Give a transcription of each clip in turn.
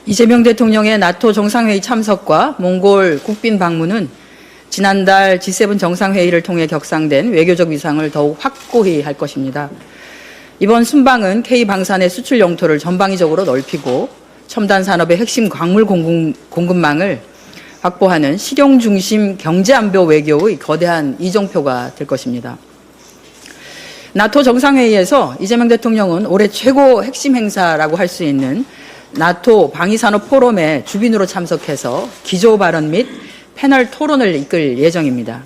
이재명 대통령의 나토 정상회의 참석과 몽골 국빈 방문은 지난달 G7 정상회의를 통해 격상된 외교적 위상을 더욱 확고히 할 것입니다. 이번 순방은 K방산의 수출 영토를 전방위적으로 넓히고 첨단 산업의 핵심 광물 공급망을 확보하는 실용 중심 경제안보 외교의 거대한 이정표가 될 것입니다. 나토 정상회의에서 이재명 대통령은 올해 최고 핵심 행사라고 할 수 있는 나토 방위산업 포럼에 주빈으로 참석해서 기조 발언 및 패널 토론을 이끌 예정입니다.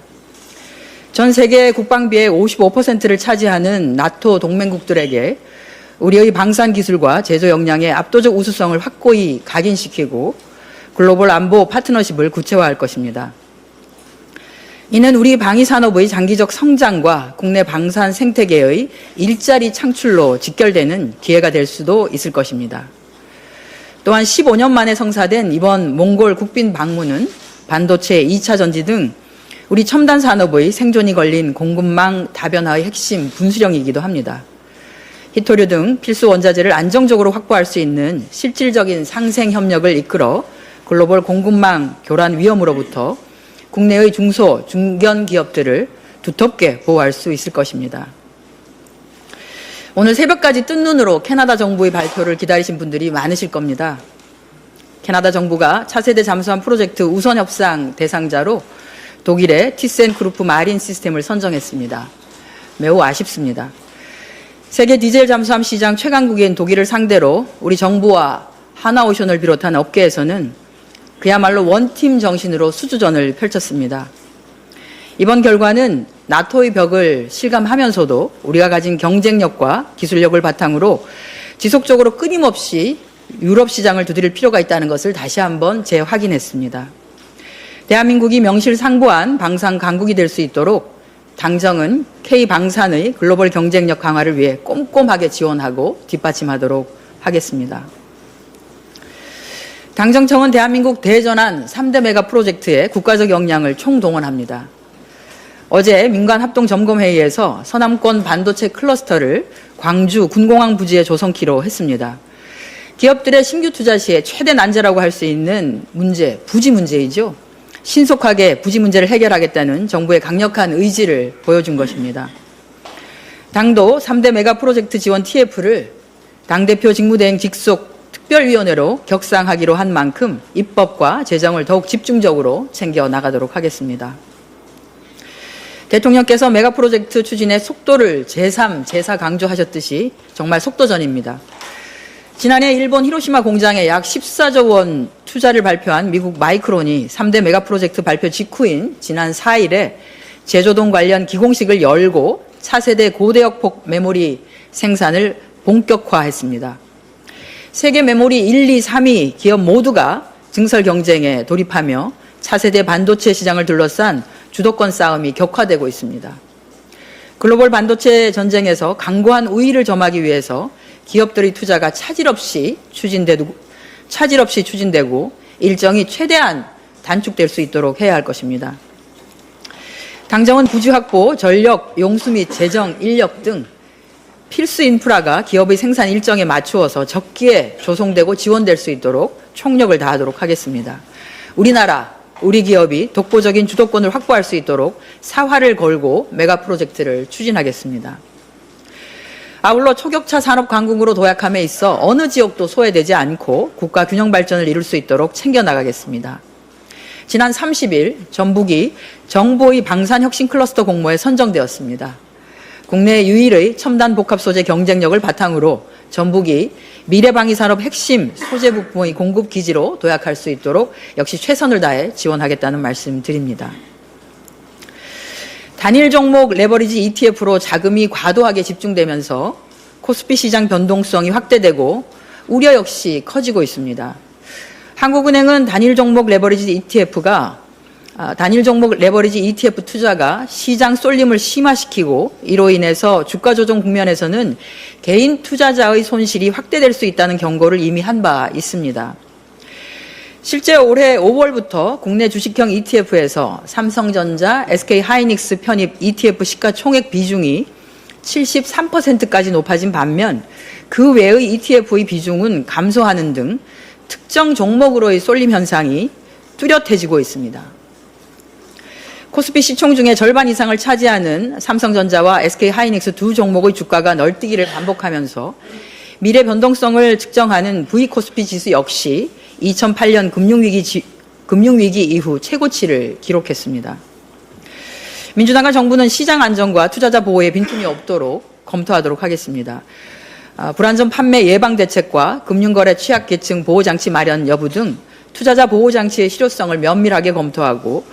전 세계 국방비의 55%를 차지하는 나토 동맹국들에게 우리의 방산 기술과 제조 역량의 압도적 우수성을 확고히 각인시키고 글로벌 안보 파트너십을 구체화할 것입니다. 이는 우리 방위산업의 장기적 성장과 국내 방산 생태계의 일자리 창출로 직결되는 기회가 될 수도 있을 것입니다. 또한 15년 만에 성사된 이번 몽골 국빈 방문은 반도체, 2차 전지 등 우리 첨단 산업의 생존이 걸린 공급망 다변화의 핵심 분수령이기도 합니다. 히토류 등 필수 원자재를 안정적으로 확보할 수 있는 실질적인 상생 협력을 이끌어 글로벌 공급망 교란 위험으로부터 국내의 중소, 중견 기업들을 두텁게 보호할 수 있을 것입니다. 오늘 새벽까지 뜬 눈으로 캐나다 정부의 발표를 기다리신 분들이 많으실 겁니다. 캐나다 정부가 차세대 잠수함 프로젝트 우선 협상 대상자로 독일의 티센크루프 마린 시스템을 선정했습니다. 매우 아쉽습니다. 세계 디젤 잠수함 시장 최강국인 독일을 상대로 우리 정부와 하나오션을 비롯한 업계에서는 그야말로 원팀 정신으로 수주전을 펼쳤습니다. 이번 결과는 나토의 벽을 실감하면서도 우리가 가진 경쟁력과 기술력을 바탕으로 지속적으로 끊임없이 유럽 시장을 두드릴 필요가 있다는 것을 다시 한번 재확인했습니다. 대한민국이 명실상부한 방산 강국이 될 수 있도록 당정은 K방산의 글로벌 경쟁력 강화를 위해 꼼꼼하게 지원하고 뒷받침하도록 하겠습니다. 당정청은 대한민국 대전환 3대 메가 프로젝트의 국가적 역량을 총동원합니다. 어제 민간합동점검회의에서 서남권 반도체 클러스터를 광주 군공항 부지에 조성키로 했습니다. 기업들의 신규 투자 시에 최대 난제라고 할 수 있는 문제, 부지 문제이죠. 신속하게 부지 문제를 해결하겠다는 정부의 강력한 의지를 보여준 것입니다. 당도 3대 메가 프로젝트 지원 TF를 당대표 직무대행 직속 특별위원회로 격상하기로 한 만큼 입법과 재정을 더욱 집중적으로 챙겨 나가도록 하겠습니다. 대통령께서 메가 프로젝트 추진의 속도를 제3, 제4 강조하셨듯이 정말 속도전입니다. 지난해 일본 히로시마 공장에 약 14조 원 투자를 발표한 미국 마이크론이 3대 메가 프로젝트 발표 직후인 지난 4일에 제조동 관련 기공식을 열고 차세대 고대역폭 메모리 생산을 본격화했습니다. 세계 메모리 1, 2, 3위 기업 모두가 증설 경쟁에 돌입하며 차세대 반도체 시장을 둘러싼 주도권 싸움이 격화되고 있습니다. 글로벌 반도체 전쟁에서 강고한 우위를 점하기 위해서 기업들의 투자가 차질 없이 추진되고 일정이 최대한 단축될 수 있도록 해야 할 것입니다. 당정은 부지 확보, 전력, 용수 및 재정, 인력 등 필수 인프라가 기업의 생산 일정에 맞추어서 적기에 조성되고 지원될 수 있도록 총력을 다하도록 하겠습니다. 우리 기업이 독보적인 주도권을 확보할 수 있도록 사활을 걸고 메가 프로젝트를 추진하겠습니다. 아울러 초격차 산업 강국으로 도약함에 있어 어느 지역도 소외되지 않고 국가 균형 발전을 이룰 수 있도록 챙겨나가겠습니다. 지난 30일 전북이 정보의 방산혁신 클러스터 공모에 선정되었습니다. 국내 유일의 첨단 복합 소재 경쟁력을 바탕으로 전북이 미래방위산업 핵심 소재 부품의 공급 기지로 도약할 수 있도록 역시 최선을 다해 지원하겠다는 말씀 드립니다. 단일 종목 레버리지 ETF로 자금이 과도하게 집중되면서 코스피 시장 변동성이 확대되고 우려 역시 커지고 있습니다. 한국은행은 단일 종목 레버리지 ETF 투자가 시장 쏠림을 심화시키고 이로 인해서 주가 조정 국면에서는 개인 투자자의 손실이 확대될 수 있다는 경고를 이미 한 바 있습니다. 실제 올해 5월부터 국내 주식형 ETF에서 삼성전자, SK하이닉스 편입 ETF 시가총액 비중이 73%까지 높아진 반면 그 외의 ETF의 비중은 감소하는 등 특정 종목으로의 쏠림 현상이 뚜렷해지고 있습니다. 코스피 시총 중에 절반 이상을 차지하는 삼성전자와 SK하이닉스 두 종목의 주가가 널뛰기를 반복하면서 미래 변동성을 측정하는 V코스피 지수 역시 2008년 금융위기 이후 최고치를 기록했습니다. 민주당과 정부는 시장 안정과 투자자 보호에 빈틈이 없도록 검토하도록 하겠습니다. 불안전 판매 예방 대책과 금융거래 취약계층 보호장치 마련 여부 등 투자자 보호장치의 실효성을 면밀하게 검토하고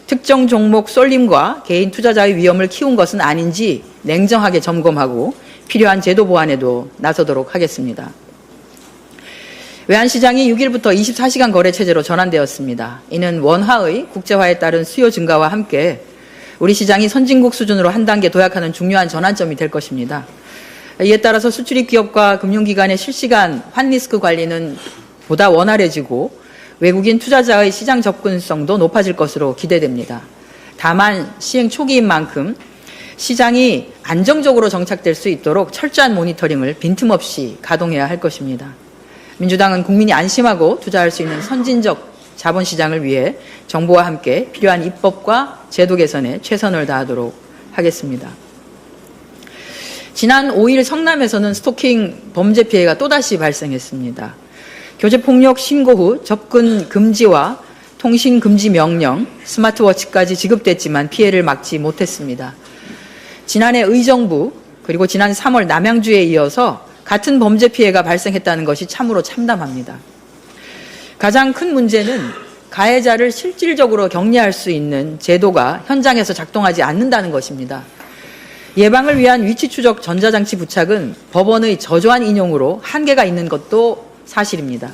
특정 종목 쏠림과 개인 투자자의 위험을 키운 것은 아닌지 냉정하게 점검하고 필요한 제도 보완에도 나서도록 하겠습니다. 외환시장이 6일부터 24시간 거래 체제로 전환되었습니다. 이는 원화의 국제화에 따른 수요 증가와 함께 우리 시장이 선진국 수준으로 한 단계 도약하는 중요한 전환점이 될 것입니다. 이에 따라서 수출입 기업과 금융기관의 실시간 환리스크 관리는 보다 원활해지고 외국인 투자자의 시장 접근성도 높아질 것으로 기대됩니다. 다만 시행 초기인 만큼 시장이 안정적으로 정착될 수 있도록 철저한 모니터링을 빈틈없이 가동해야 할 것입니다. 민주당은 국민이 안심하고 투자할 수 있는 선진적 자본시장을 위해 정부와 함께 필요한 입법과 제도 개선에 최선을 다하도록 하겠습니다. 지난 5일 성남에서는 스토킹 범죄 피해가 또다시 발생했습니다. 교제폭력 신고 후 접근 금지와 통신 금지 명령, 스마트워치까지 지급됐지만 피해를 막지 못했습니다. 지난해 의정부 그리고 지난 3월 남양주에 이어서 같은 범죄 피해가 발생했다는 것이 참으로 참담합니다. 가장 큰 문제는 가해자를 실질적으로 격리할 수 있는 제도가 현장에서 작동하지 않는다는 것입니다. 예방을 위한 위치 추적 전자장치 부착은 법원의 저조한 인용으로 한계가 있는 것도 사실입니다.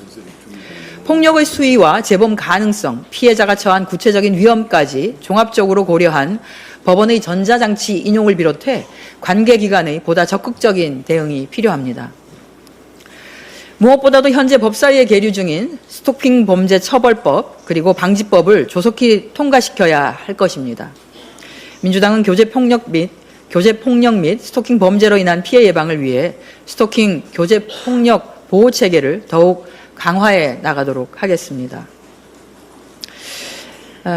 폭력의 수위와 재범 가능성, 피해자가 처한 구체적인 위험까지 종합적으로 고려한 법원의 전자장치 인용을 비롯해 관계기관의 보다 적극적인 대응이 필요합니다. 무엇보다도 현재 법사위에 계류 중인 스토킹 범죄 처벌법 그리고 방지법을 조속히 통과시켜야 할 것입니다. 민주당은 교제폭력 및 스토킹 범죄로 인한 피해 예방을 위해 스토킹 교제폭력 보호체계를 더욱 강화해 나가도록 하겠습니다.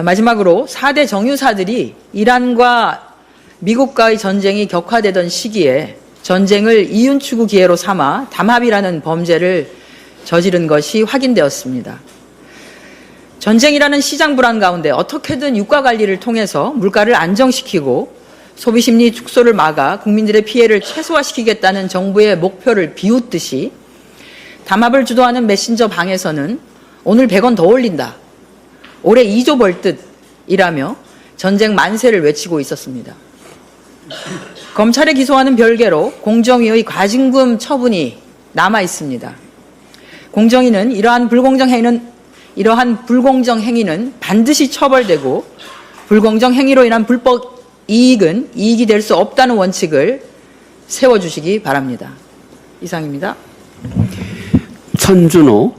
마지막으로 4대 정유사들이 이란과 미국과의 전쟁이 격화되던 시기에 전쟁을 이윤 추구 기회로 삼아 담합이라는 범죄를 저지른 것이 확인되었습니다. 전쟁이라는 시장 불안 가운데 어떻게든 유가 관리를 통해서 물가를 안정시키고 소비 심리 축소를 막아 국민들의 피해를 최소화시키겠다는 정부의 목표를 비웃듯이 담합을 주도하는 메신저 방에서는 오늘 100원 더 올린다, 올해 2조 벌 듯이라며 전쟁 만세를 외치고 있었습니다. 검찰에 기소하는 별개로 공정위의 과징금 처분이 남아 있습니다. 공정위는 이러한 불공정 행위는 반드시 처벌되고 불공정 행위로 인한 불법 이익은 이익이 될 수 없다는 원칙을 세워주시기 바랍니다. 이상입니다. 천준호